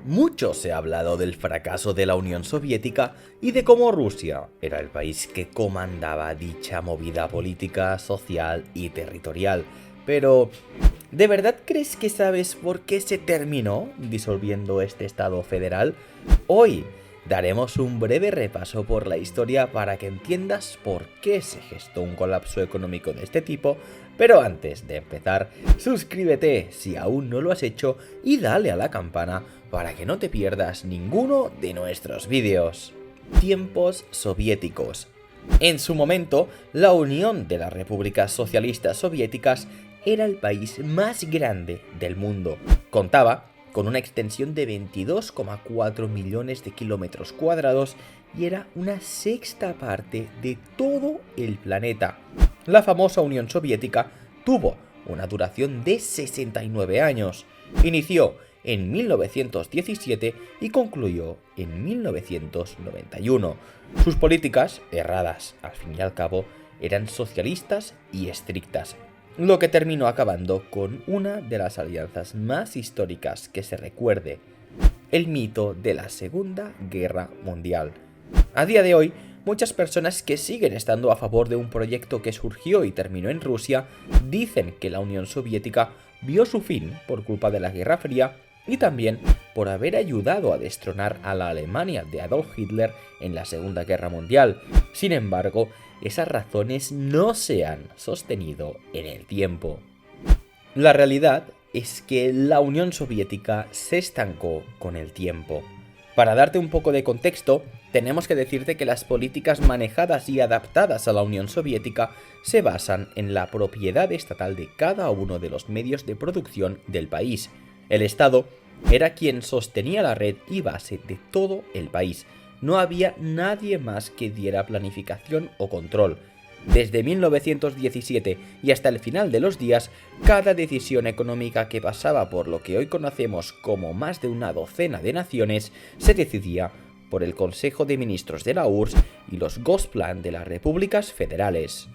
Mucho se ha hablado del fracaso de la Unión Soviética y de cómo Rusia era el país que comandaba dicha movida política, social y territorial. Pero, ¿de verdad crees que sabes por qué se terminó disolviendo este Estado federal? Hoy daremos un breve repaso por la historia para que entiendas por qué se gestó un colapso económico de este tipo, pero antes de empezar, suscríbete si aún no lo has hecho y dale a la campana para que no te pierdas ninguno de nuestros vídeos. Tiempos soviéticos. En su momento, la Unión de las Repúblicas Socialistas Soviéticas era el país más grande del mundo. Contaba con una extensión de 22,4 millones de kilómetros cuadrados y era una sexta parte de todo el planeta. La famosa Unión Soviética tuvo una duración de 69 años. Inició en 1917 y concluyó en 1991. Sus políticas, erradas al fin y al cabo, eran socialistas y estrictas, lo que terminó acabando con una de las alianzas más históricas que se recuerde, el mito de la Segunda Guerra Mundial. A día de hoy, muchas personas que siguen estando a favor de un proyecto que surgió y terminó en Rusia dicen que la Unión Soviética vio su fin por culpa de la Guerra Fría y también por haber ayudado a destronar a la Alemania de Adolf Hitler en la Segunda Guerra Mundial. Sin embargo, esas razones no se han sostenido en el tiempo. La realidad es que la Unión Soviética se estancó con el tiempo. Para darte un poco de contexto, tenemos que decirte que las políticas manejadas y adaptadas a la Unión Soviética se basan en la propiedad estatal de cada uno de los medios de producción del país. El Estado era quien sostenía la red y base de todo el país. No había nadie más que diera planificación o control. Desde 1917 y hasta el final de los días, cada decisión económica que pasaba por lo que hoy conocemos como más de una docena de naciones se decidía por el Consejo de Ministros de la URSS y los Gosplan de las repúblicas federales.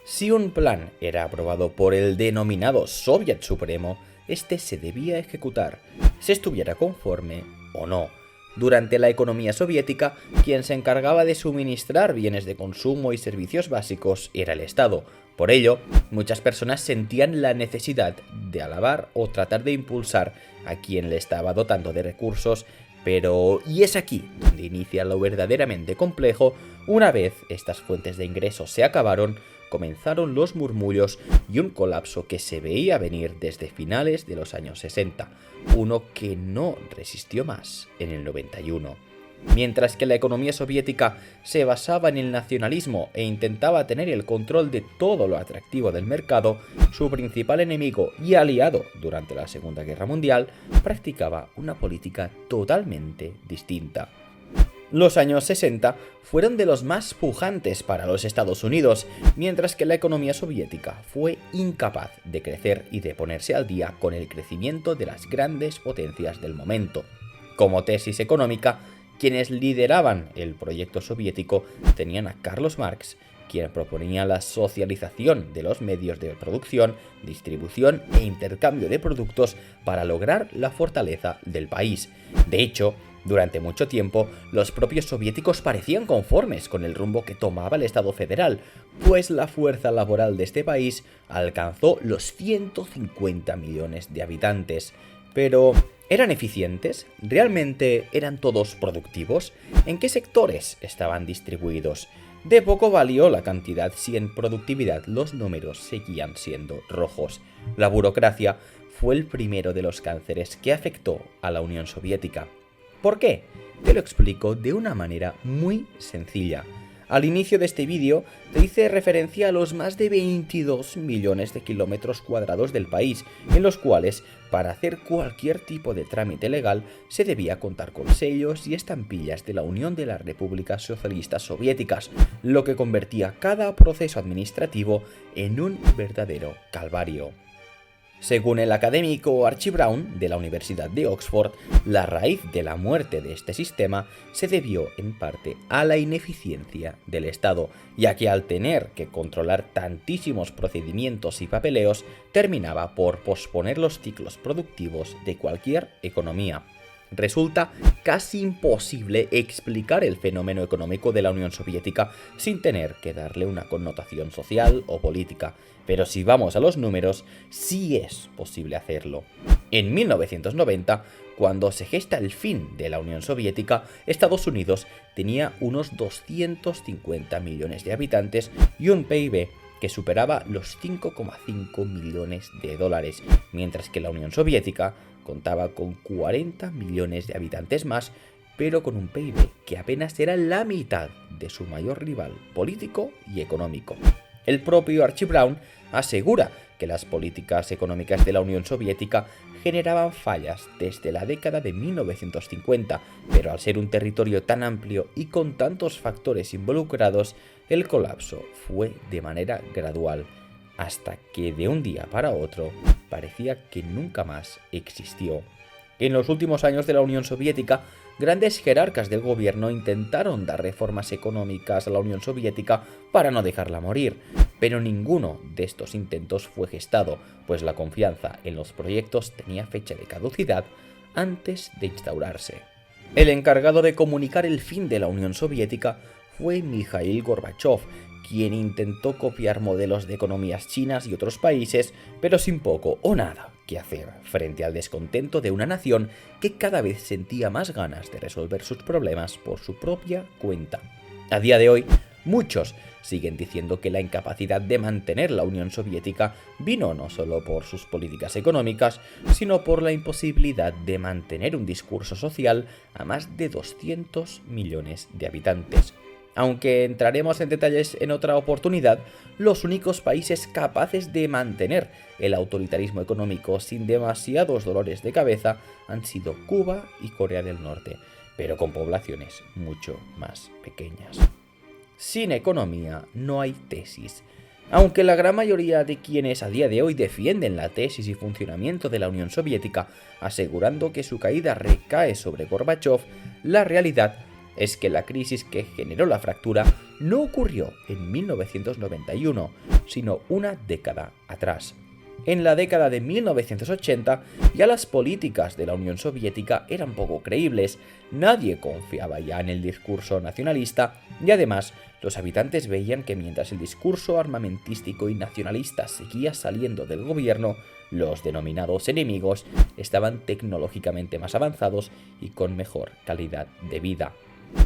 Si un plan era aprobado por el denominado Soviet Supremo, este se debía ejecutar, se estuviera conforme o no. Durante la economía soviética, quien se encargaba de suministrar bienes de consumo y servicios básicos era el Estado. Por ello, muchas personas sentían la necesidad de alabar o tratar de impulsar a quien le estaba dotando de recursos, pero y es aquí donde inicia lo verdaderamente complejo. Una vez estas fuentes de ingresos se acabaron, comenzaron los murmullos y un colapso que se veía venir desde finales de los años 60, uno que no resistió más en el 91. Mientras que la economía soviética se basaba en el nacionalismo e intentaba tener el control de todo lo atractivo del mercado, su principal enemigo y aliado durante la Segunda Guerra Mundial practicaba una política totalmente distinta. Los años 60 fueron de los más pujantes para los Estados Unidos, mientras que la economía soviética fue incapaz de crecer y de ponerse al día con el crecimiento de las grandes potencias del momento. Como tesis económica, quienes lideraban el proyecto soviético tenían a Carlos Marx, quien proponía la socialización de los medios de producción, distribución e intercambio de productos para lograr la fortaleza del país. De hecho, durante mucho tiempo, los propios soviéticos parecían conformes con el rumbo que tomaba el Estado federal, pues la fuerza laboral de este país alcanzó los 150 millones de habitantes. Pero, ¿eran eficientes? ¿Realmente eran todos productivos? ¿En qué sectores estaban distribuidos? De poco valió la cantidad si en productividad los números seguían siendo rojos. La burocracia fue el primero de los cánceres que afectó a la Unión Soviética. ¿Por qué? Te lo explico de una manera muy sencilla. Al inicio de este vídeo te hice referencia a los más de 22 millones de kilómetros cuadrados del país, en los cuales, para hacer cualquier tipo de trámite legal, se debía contar con sellos y estampillas de la Unión de las Repúblicas Socialistas Soviéticas, lo que convertía cada proceso administrativo en un verdadero calvario. Según el académico Archie Brown, de la Universidad de Oxford, la raíz de la muerte de este sistema se debió en parte a la ineficiencia del Estado, ya que al tener que controlar tantísimos procedimientos y papeleos, terminaba por posponer los ciclos productivos de cualquier economía. Resulta casi imposible explicar el fenómeno económico de la Unión Soviética sin tener que darle una connotación social o política, pero si vamos a los números, sí es posible hacerlo. En 1990, cuando se gesta el fin de la Unión Soviética, Estados Unidos tenía unos 250 millones de habitantes y un PIB que superaba los 5,5 millones de dólares, mientras que la Unión Soviética contaba con 40 millones de habitantes más, pero con un PIB que apenas era la mitad de su mayor rival político y económico. El propio Archie Brown asegura que las políticas económicas de la Unión Soviética generaban fallas desde la década de 1950, pero al ser un territorio tan amplio y con tantos factores involucrados, el colapso fue de manera gradual, hasta que de un día para otro parecía que nunca más existió. En los últimos años de la Unión Soviética, grandes jerarcas del gobierno intentaron dar reformas económicas a la Unión Soviética para no dejarla morir, pero ninguno de estos intentos fue gestado, pues la confianza en los proyectos tenía fecha de caducidad antes de instaurarse. El encargado de comunicar el fin de la Unión Soviética fue Mikhail Gorbachev, quien intentó copiar modelos de economías chinas y otros países, pero sin poco o nada que hacer frente al descontento de una nación que cada vez sentía más ganas de resolver sus problemas por su propia cuenta. A día de hoy, muchos siguen diciendo que la incapacidad de mantener la Unión Soviética vino no solo por sus políticas económicas, sino por la imposibilidad de mantener un discurso social a más de 200 millones de habitantes. Aunque entraremos en detalles en otra oportunidad, los únicos países capaces de mantener el autoritarismo económico sin demasiados dolores de cabeza han sido Cuba y Corea del Norte, pero con poblaciones mucho más pequeñas. Sin economía no hay tesis. Aunque la gran mayoría de quienes a día de hoy defienden la tesis y funcionamiento de la Unión Soviética, asegurando que su caída recae sobre Gorbachev, la realidad es que la crisis que generó la fractura no ocurrió en 1991, sino una década atrás. En la década de 1980 ya las políticas de la Unión Soviética eran poco creíbles, nadie confiaba ya en el discurso nacionalista y además los habitantes veían que mientras el discurso armamentístico y nacionalista seguía saliendo del gobierno, los denominados enemigos estaban tecnológicamente más avanzados y con mejor calidad de vida.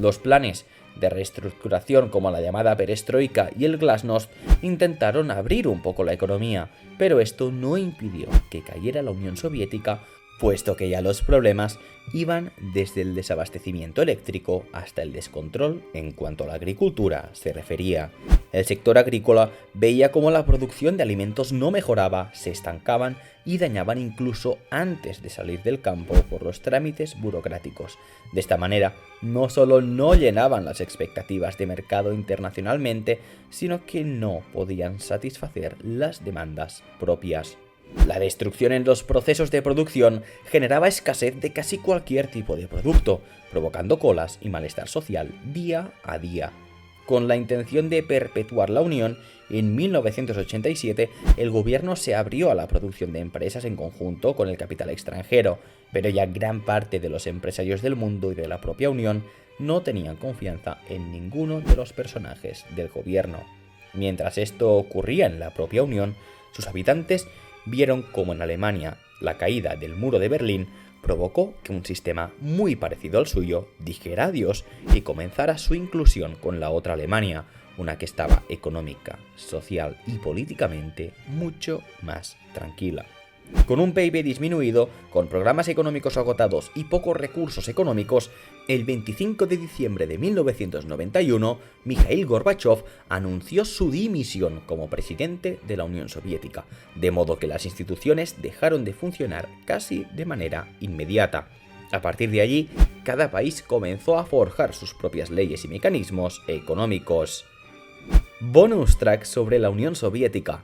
Los planes de reestructuración como la llamada perestroika y el glasnost intentaron abrir un poco la economía, pero esto no impidió que cayera la Unión Soviética, puesto que ya los problemas iban desde el desabastecimiento eléctrico hasta el descontrol en cuanto a la agricultura se refería. El sector agrícola veía cómo la producción de alimentos no mejoraba, se estancaban y dañaban incluso antes de salir del campo por los trámites burocráticos. De esta manera, no solo no llenaban las expectativas de mercado internacionalmente, sino que no podían satisfacer las demandas propias. La destrucción en los procesos de producción generaba escasez de casi cualquier tipo de producto, provocando colas y malestar social día a día. Con la intención de perpetuar la unión, en 1987 el gobierno se abrió a la producción de empresas en conjunto con el capital extranjero, pero ya gran parte de los empresarios del mundo y de la propia unión no tenían confianza en ninguno de los personajes del gobierno. Mientras esto ocurría en la propia unión, sus habitantes vieron cómo en Alemania la caída del muro de Berlín provocó que un sistema muy parecido al suyo dijera adiós y comenzara su inclusión con la otra Alemania, una que estaba económica, social y políticamente mucho más tranquila. Con un PIB disminuido, con programas económicos agotados y pocos recursos económicos, el 25 de diciembre de 1991, Mikhail Gorbachev anunció su dimisión como presidente de la Unión Soviética, de modo que las instituciones dejaron de funcionar casi de manera inmediata. A partir de allí, cada país comenzó a forjar sus propias leyes y mecanismos económicos. Bonus track sobre la Unión Soviética.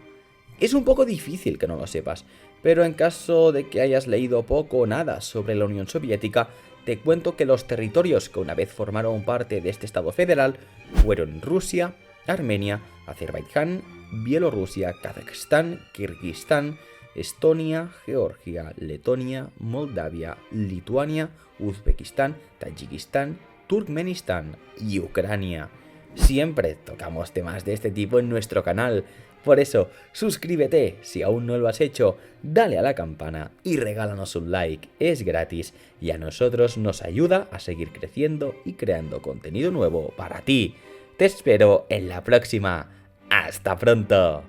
Es un poco difícil que no lo sepas, pero en caso de que hayas leído poco o nada sobre la Unión Soviética, te cuento que los territorios que una vez formaron parte de este Estado federal fueron Rusia, Armenia, Azerbaiyán, Bielorrusia, Kazajstán, Kirguistán, Estonia, Georgia, Letonia, Moldavia, Lituania, Uzbekistán, Tayikistán, Turkmenistán y Ucrania. Siempre tocamos temas de este tipo en nuestro canal. Por eso, suscríbete si aún no lo has hecho, dale a la campana y regálanos un like, es gratis y a nosotros nos ayuda a seguir creciendo y creando contenido nuevo para ti. Te espero en la próxima. ¡Hasta pronto!